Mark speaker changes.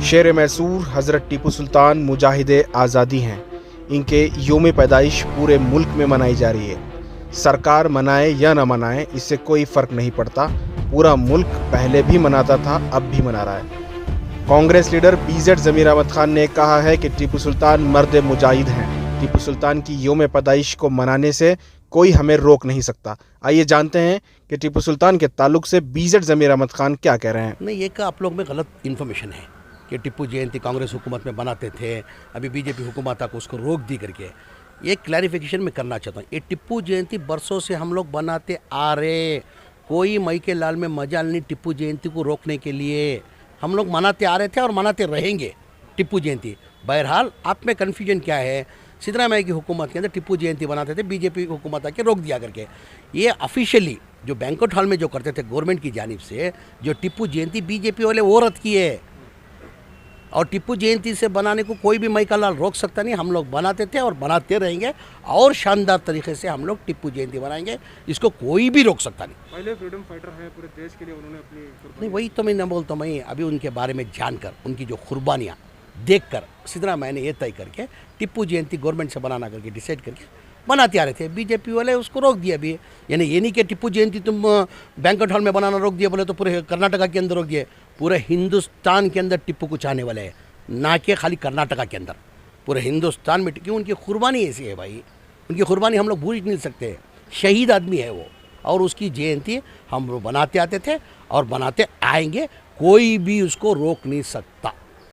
Speaker 1: शेर मैसूर हज़रत टीपू सुल्तान मुजाहिदे आज़ादी हैं। इनके योम पैदाइश पूरे मुल्क में मनाई जा रही है। सरकार मनाए या न मनाए, इससे कोई फ़र्क नहीं पड़ता। पूरा मुल्क पहले भी मनाता था, अब भी मना रहा है। कांग्रेस लीडर पीजेड ज़मीर अहमद खान ने कहा है कि टीपू सुल्तान मर्द मुजाहिद हैं। टीपू सुल्तान की योम पैदाइश को मनाने से कोई हमें रोक नहीं सकता। आइए जानते हैं कि टीपू सुल्तान के ताल्लुक से पीजेड ज़मीर अहमद खान क्या कह रहे हैं।
Speaker 2: नहीं, ये आप लोग में गलत इन्फॉर्मेशन है कि टिप्पू जयंती कांग्रेस हुकूमत में बनाते थे, अभी बीजेपी हुकूमत आकर उसको रोक दी करके। ये क्लैरिफिकेशन मैं करना चाहता हूँ। ये टिप्पू जयंती बरसों से हम लोग बनाते आ रहे, कोई मई के लाल में मजाल नहीं टिप्पू जयंती को रोकने के लिए। हम लोग मनाते आ रहे थे और मनाते रहेंगे टिप्पू जयंती। बहरहाल आप में कन्फ्यूजन क्या है, सिद्धरामैया की हुकूमत के अंदर टिप्पू जयंती बनाते थे, बीजेपी हुकूमत आके रोक दिया करके। ये ऑफिशियली जो बैंक्वेट हॉल में जो करते थे गवर्नमेंट की जानिब से, जो टिप्पू जयंती बीजेपी वाले वो रद्द किए, और टिप्पू जयंती से बनाने को कोई भी मई का लाल रोक सकता नहीं। हम लोग बनाते थे और बनाते रहेंगे, और शानदार तरीके से हम लोग टिप्पू जयंती बनाएंगे, इसको कोई भी रोक सकता नहीं।
Speaker 3: पहले फ्रीडम फाइटर है, पूरे देश के लिए उन्होंने अपनी
Speaker 2: नहीं, वही तो मैं न बोलता हूँ। मैं अभी उनके बारे में जानकर, उनकी जो कुर्बानियाँ देखकर, सिद्धरामैया ने ये तय करके टिप्पू जयंती गवर्नमेंट से बनाना करके डिसाइड करके बनाते आ रहे थे। बीजेपी वाले उसको रोक दिया भी। यानी ये नहीं कि टिप्पू जयंती तुम बैंक्वेट हॉल में बनाना रोक दिया बोले तो पूरे कर्नाटका के अंदर रोक दिए। पूरे हिंदुस्तान के अंदर टिप्पू को चाहने वाले हैं, ना कि खाली कर्नाटका के अंदर, पूरे हिंदुस्तान में। क्यों? उनकी कुर्बानी ऐसी है भाई, उनकी कुर्बानी हम लोग भूल नहीं सकते। शहीद आदमी है वो, और उसकी जयंती हम लोग बनाते आते थे और बनाते आएंगे, कोई भी उसको रोक नहीं सकता।